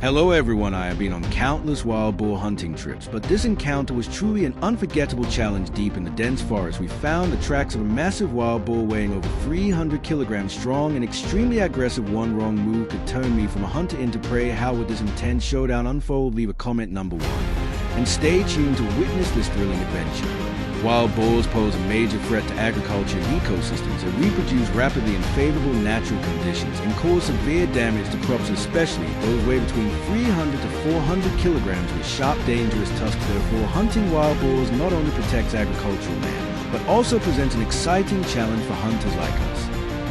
Hello everyone, I have been on countless wild boar hunting trips, but this encounter was truly an unforgettable challenge. Deep in the dense forest, we found the tracks of a massive wild boar weighing over 300 kilograms strong and extremely aggressive. One wrong move could turn me from a hunter into prey. How would this intense showdown unfold? Leave a comment number 1. And stay tuned to witness this thrilling adventure. Wild boars pose a major threat to agriculture and ecosystems. They reproduce rapidly in favorable natural conditions and cause severe damage to crops, especially those weigh between 300 to 400 kilograms with sharp, dangerous tusks. Therefore, hunting wild boars not only protects agricultural land, but also presents an exciting challenge for hunters like us.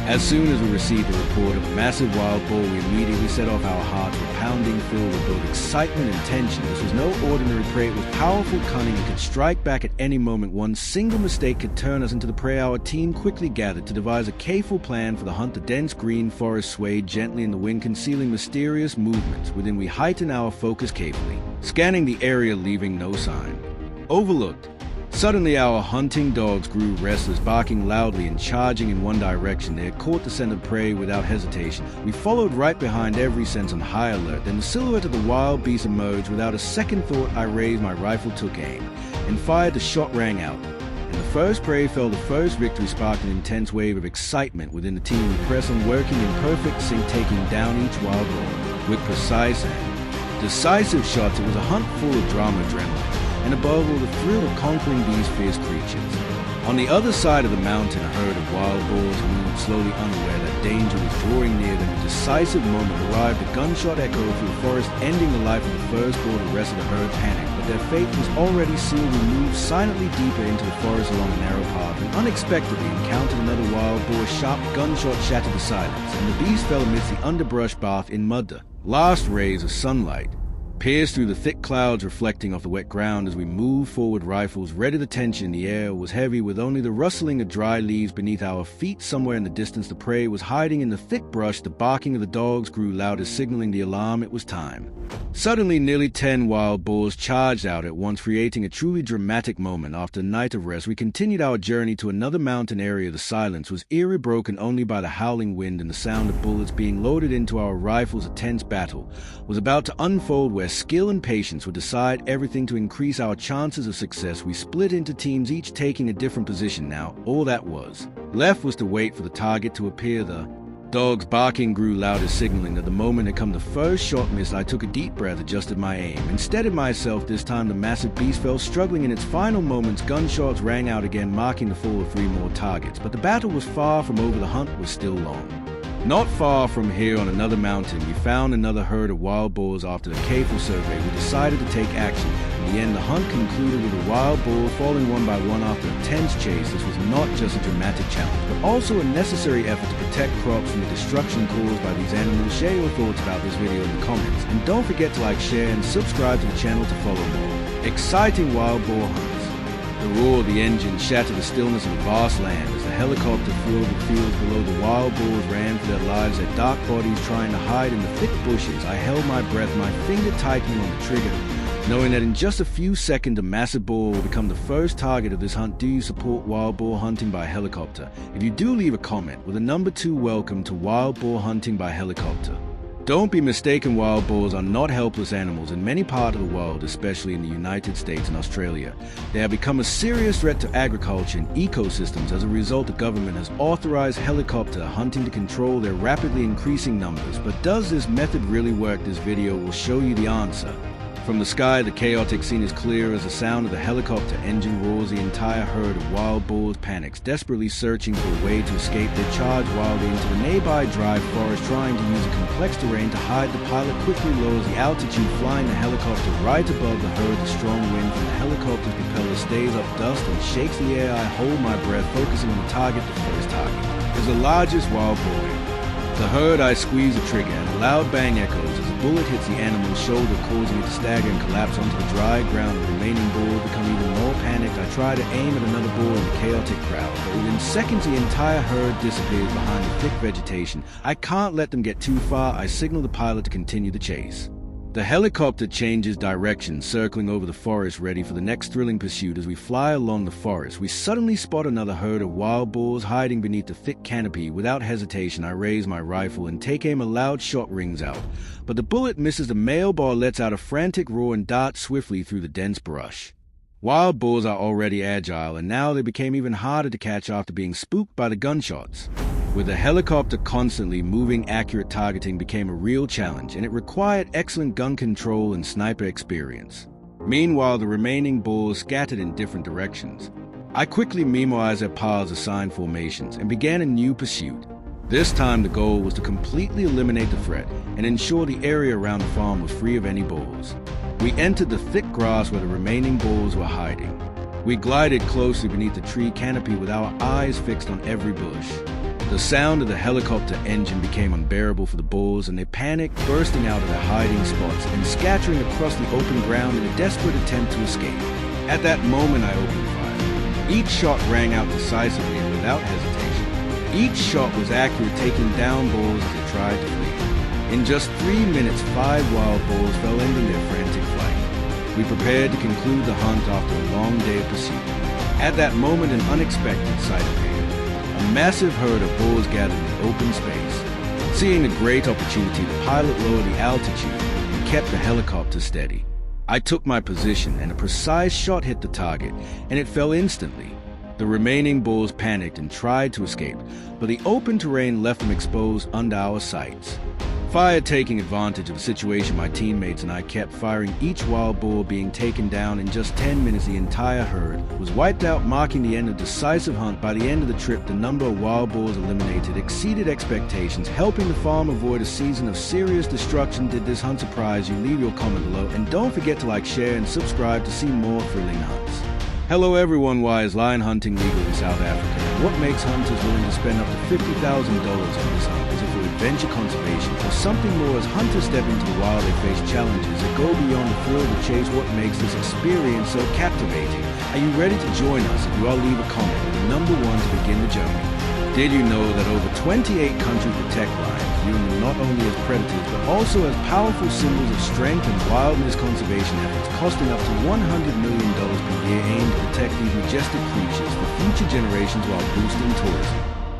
As soon as we received a report of a massive wild boar, we immediately set off. Our hearts were pounding, filled with both excitement and tension. This was no ordinary prey. It was powerful, cunning, and could strike back at any moment. One single mistake could turn us into the prey. Our team quickly gathered to devise a careful plan for the hunt. The dense green forest swayed gently in the wind, concealing mysterious movements. Within, we heightened our focus carefully, scanning the area, leaving no sign. Overlooked. Suddenly, our hunting dogs grew restless, barking loudly and charging in one direction. They had caught the scent of prey without hesitation. We followed right behind, every sense on high alert. Then the silhouette of the wild beast emerged. Without a second thought, I raised my rifle, took aim, and fired. The shot rang out, and the first prey fell. The first victory sparked an intense wave of excitement within the team. We pressed on, working in perfect sync, taking down each wild boar with precise and decisive shots. It was a hunt full of drama, adrenaline, and above all, the thrill of conquering these fierce creatures. On the other side of the mountain, a herd of wild boars moved slowly, unaware that danger was drawing near them. A decisive moment arrived. A gunshot echoed through the forest, ending the life of the first boar. The rest of the herd panicked, but their fate was already sealed. We moved silently deeper into the forest along a narrow path, and unexpectedly encountered another wild boar. Sharp gunshot shattered the silence, and the beast fell amidst the underbrush, bathed in mud. The last rays of sunlight pierced through the thick clouds, reflecting off the wet ground as we moved forward, rifles ready. The tension, the air was heavy with only the rustling of dry leaves beneath our feet. Somewhere in the distance, the prey was hiding in the thick brush. The barking of the dogs grew louder, signaling the alarm. It was time. Suddenly, nearly 10 wild boars charged out at once, creating a truly dramatic moment. After a night of rest, we continued our journey to another mountain area. The silence was eerie, broken only by the howling wind and the sound of bullets being loaded into our rifles. A tense battle was about to unfold where skill and patience would decide everything. To increase our chances of success, we split into teams, each taking a different position. Now, all that was left was to wait for the target to appear. The dogs' barking grew louder, signaling that the moment had come. The first shot missed. I took a deep breath, adjusted my aim, and steadied myself. This time, the massive beast fell, struggling in its final moments. Gunshots rang out again, marking the fall of 3 more targets. But the battle was far from over. The hunt was still long. Not far from here, on another mountain, we found another herd of wild boars. After a careful survey, we decided to take action. In the end, the hunt concluded with the wild boar falling one by one after a tense chase. This was not just a dramatic challenge, but also a necessary effort to protect crops from the destruction caused by these animals. Share your thoughts about this video in the comments, and don't forget to like, share, and subscribe to the channel to follow more exciting wild boar hunts. The roar of the engine shattered the stillness of the vast land as the helicopter filled the fields below. The wild boars ran for their lives, their dark bodies trying to hide in the thick bushes. I held my breath, my finger tightening on the trigger, knowing that in just a few seconds a massive boar will become the first target of this hunt. Do you support wild boar hunting by helicopter? If you do, leave a comment with a number 2. Welcome to wild boar hunting by helicopter. Don't be mistaken, wild boars are not helpless animals. In many parts of the world, especially in the United States and Australia, they have become a serious threat to agriculture and ecosystems. As a result, the government has authorized helicopter hunting to control their rapidly increasing numbers. But does this method really work? This video will show you the answer. From the sky, the chaotic scene is clear as the sound of the helicopter engine roars. The entire herd of wild boars panics, desperately searching for a way to escape. They charge wildly into the nearby dry forest, trying to use a complex terrain to hide. The pilot quickly lowers the altitude, flying the helicopter right above the herd. The strong wind from the helicopter's propeller stays up dust and shakes the air. I hold my breath, focusing on the target. The first target is the largest wild boar. The herd, I squeeze the trigger, and a loud bang echoes as a bullet hits the animal's shoulder, causing it to stagger and collapse onto the dry ground. The remaining boars become even more panicked. I try to aim at another boar in the chaotic crowd, but within seconds the entire herd disappears behind the thick vegetation. I can't let them get too far. I signal the pilot to continue the chase. The helicopter changes direction, circling over the forest ready for the next thrilling pursuit. As we fly along the forest, we suddenly spot another herd of wild boars hiding beneath the thick canopy. Without hesitation, I raise my rifle and take aim. A loud shot rings out, but the bullet misses. The male boar lets out a frantic roar and darts swiftly through the dense brush. Wild boars are already agile, and now they became even harder to catch after being spooked by the gunshots. With the helicopter constantly moving, accurate targeting became a real challenge, and it required excellent gun control and sniper experience. Meanwhile, the remaining boars scattered in different directions. I quickly memorized their paths, assigned formations, and began a new pursuit. This time the goal was to completely eliminate the threat and ensure the area around the farm was free of any boars. We entered the thick grass where the remaining boars were hiding. We glided closely beneath the tree canopy with our eyes fixed on every bush. The sound of the helicopter engine became unbearable for the boars, and they panicked, bursting out of their hiding spots and scattering across the open ground in a desperate attempt to escape. At that moment, I opened fire. Each shot rang out decisively and without hesitation. Each shot was accurate, taking down boars as they tried to flee. In just 3 minutes, 5 wild boars fell, ending their frantic flight. We prepared to conclude the hunt after a long day of pursuit. At that moment, an unexpected sight appeared. A massive herd of boars gathered in open space. Seeing the great opportunity, the pilot lowered the altitude and kept the helicopter steady. I took my position, and a precise shot hit the target, and it fell instantly. The remaining boars panicked and tried to escape, but the open terrain left them exposed under our sights. Fire taking advantage of the situation, my teammates and I kept firing, each wild boar being taken down. In just 10 minutes, the entire herd was wiped out, marking the end of the decisive hunt. By the end of the trip, the number of wild boars eliminated exceeded expectations, helping the farm avoid a season of serious destruction. Did this hunt surprise you? Leave your comment below, and don't forget to like, share, and subscribe to see more thrilling hunts. Hello everyone, why is lion hunting legal in South Africa? What makes hunters willing to spend up to $50,000 on this hunt? Is it for adventure, conservation, or something more? As hunters step into the wild, they face challenges that go beyond the thrill of the chase. What makes this experience so captivating? Are you ready to join us? If you are, leave a comment with the number 1 to begin the journey. Did you know that over 28 countries protect lions, viewing them not only as predators but also as powerful symbols of strength and wildness? Conservation efforts costing up to $100 million per year aim to protect these majestic creatures for future generations while boosting tourism.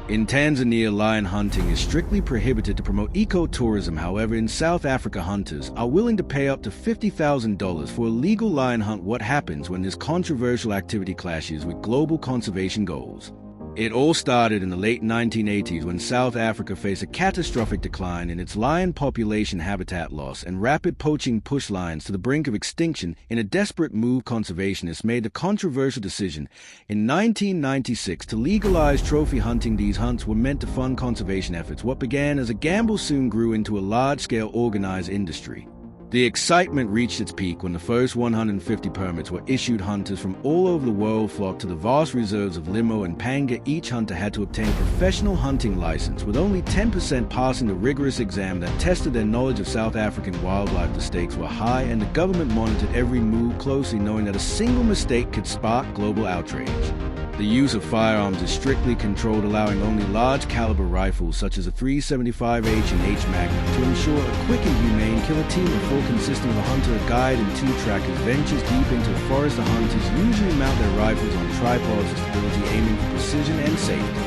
In Tanzania, lion hunting is strictly prohibited to promote ecotourism. However, in South Africa, hunters are willing to pay up to $50,000 for a legal lion hunt. What happens when this controversial activity clashes with global conservation goals? It all started in the late 1980s when South Africa faced a catastrophic decline in its lion population, habitat loss, and rapid poaching pushed lions to the brink of extinction. In a desperate move, conservationists made the controversial decision in 1996 to legalize trophy hunting. These hunts were meant to fund conservation efforts. What began as a gamble soon grew into a large-scale organized industry. The excitement reached its peak when the first 150 permits were issued. Hunters from all over the world flocked to the vast reserves of Limo and Panga. Each hunter had to obtain a professional hunting license, with only 10% passing the rigorous exam that tested their knowledge of South African wildlife. The stakes were high, and the government monitored every move closely, knowing that a single mistake could spark global outrage. The use of firearms is strictly controlled, allowing only large-caliber rifles such as a 375H and H Magnum to ensure a quick and humane kill. A team of 4 consisting of a hunter, a guide, and 2 trackers ventures deep into the forest. The hunters usually mount their rifles on tripods for stability, aiming for precision and safety.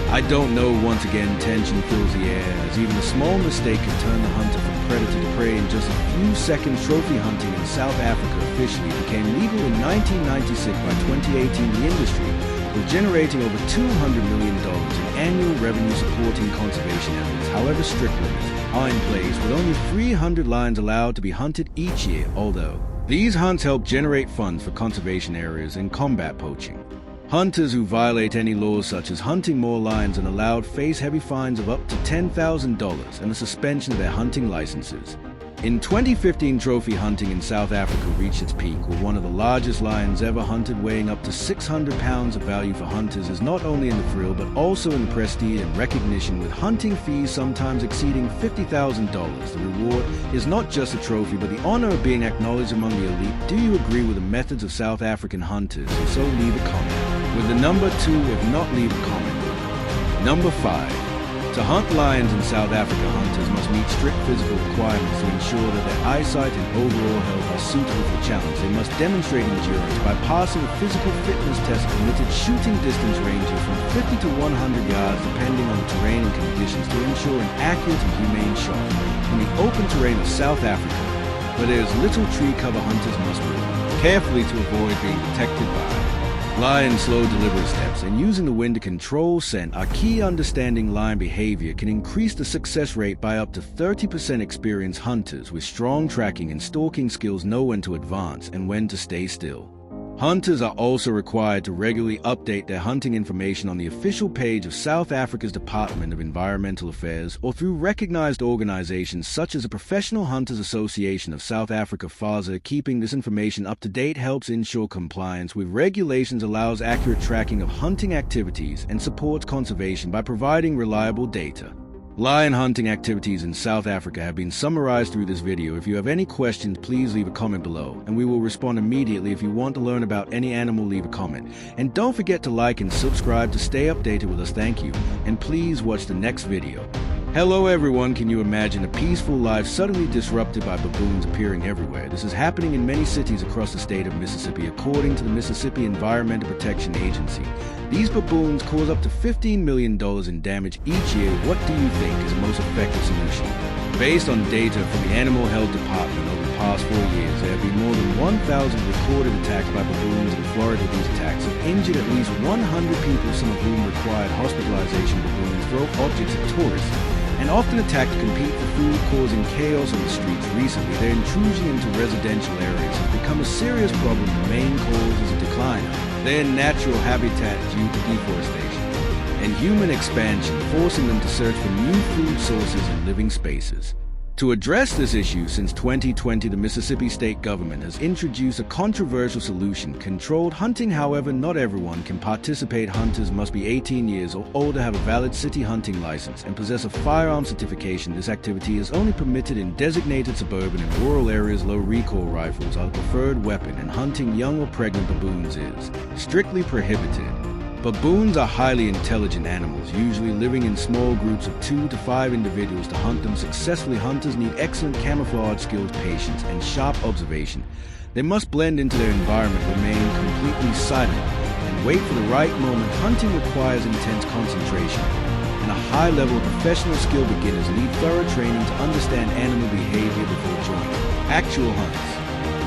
I don't know, once again, tension fills the air, as even a small mistake can turn the hunter from predator to prey. In just a few seconds, trophy hunting in South Africa officially became legal in 1996. By 2018, the industry was generating over $200 million in annual revenue supporting conservation efforts. However, strict limits are in place, with only 300 lions allowed to be hunted each year, although these hunts help generate funds for conservation areas and combat poaching. Hunters who violate any laws, such as hunting more lions than allowed, face heavy fines of up to $10,000 and a suspension of their hunting licenses. In 2015, trophy hunting in South Africa reached its peak, with one of the largest lions ever hunted, weighing up to 600 pounds. Of value for hunters is not only in the thrill but also in the prestige and recognition, with hunting fees sometimes exceeding $50,000. The reward is not just a trophy but the honor of being acknowledged among the elite. Do you agree with the methods of South African hunters? If so, leave a comment with the number 2. If not, leave a comment. Number 5. To hunt lions in South Africa, hunters must meet strict physical requirements to ensure that their eyesight and overall health are suitable for the challenge. They must demonstrate endurance by passing a physical fitness test permitted shooting distance ranging from 50 to 100 yards depending on the terrain and conditions to ensure an accurate and humane shot. In the open terrain of South Africa, where there is little tree cover, hunters must move carefully to avoid being detected by lion. Slow, deliberate steps and using the wind to control scent are key. Understanding lion behavior can increase the success rate by up to 30%. Experienced hunters with strong tracking and stalking skills know when to advance and when to stay still. Hunters are also required to regularly update their hunting information on the official page of South Africa's Department of Environmental Affairs or through recognized organizations such as the Professional Hunters Association of South Africa (FASA). Keeping this information up to date helps ensure compliance with regulations, allows accurate tracking of hunting activities, and supports conservation by providing reliable data. Lion hunting activities in South Africa have been summarized through this video. If you have any questions, please leave a comment below, and we will respond immediately. If you want to learn about any animal, leave a comment. And don't forget to like and subscribe to stay updated with us. Thank you, and please watch the next video. Hello everyone, can you imagine a peaceful life suddenly disrupted by baboons appearing everywhere? This is happening in many cities across the state of Mississippi, according to the Mississippi Environmental Protection Agency. These baboons cause up to $15 million in damage each year. What do you think is the most effective solution? Based on data from the Animal Health Department over the past 4 years, there have been more than 1,000 recorded attacks by baboons in Florida. These attacks have injured at least 100 people, some of whom required hospitalization. Baboons throw objects at tourists and often attack to compete for food, causing chaos on the streets. Recently, their intrusion into residential areas has become a serious problem. The main cause is a decline of their natural habitat due to deforestation and human expansion, forcing them to search for new food sources and living spaces. To address this issue, since 2020, the Mississippi state government has introduced a controversial solution: controlled hunting. However, not everyone can participate. Hunters must be 18 years or older, have a valid city hunting license, and possess a firearm certification. This activity is only permitted in designated suburban and rural areas. Low recoil rifles are the preferred weapon, and hunting young or pregnant baboons is strictly prohibited. Baboons are highly intelligent animals, usually living in small groups of 2 to 5 individuals. To hunt them successfully, hunters need excellent camouflage skills, patience, and sharp observation. They must blend into their environment, remain completely silent, and wait for the right moment. Hunting requires intense concentration and a high level of professional skill. Beginners need thorough training to understand animal behavior before joining actual hunts.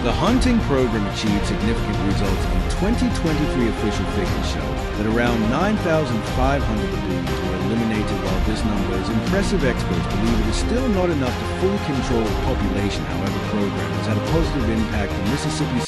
The hunting program achieved significant results. In 2023, official figures show that around 9,500 baboons were eliminated. While this number is impressive, experts believe it is still not enough to fully control the population. However, the program has had a positive impact on Mississippi